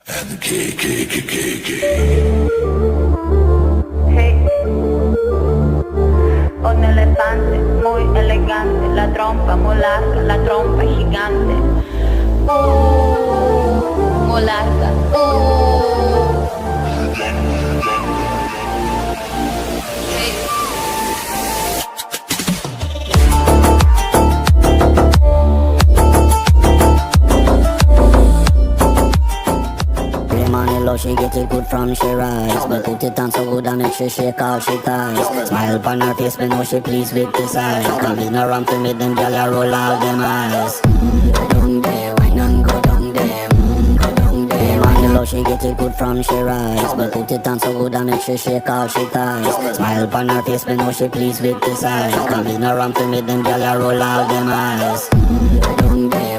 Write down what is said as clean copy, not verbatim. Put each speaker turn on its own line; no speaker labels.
Hey, un elefante muy elegante, la trompa muy larga, la trompa gigante. Muy larga.
She get it good from she rise, but put it on so good and make she shake out she ties. Smile upon her face, me know she pleased with the size. Come in around to me, them gyal a roll out them eyes. Go down there, wine and go down there. Go down there. Man, the love she get it good from she rise, but put it on so good and make she shake out she ties. Smile upon her face, me know she pleased with the size. Come in around to me, them gyal a roll out them eyes. Go down there.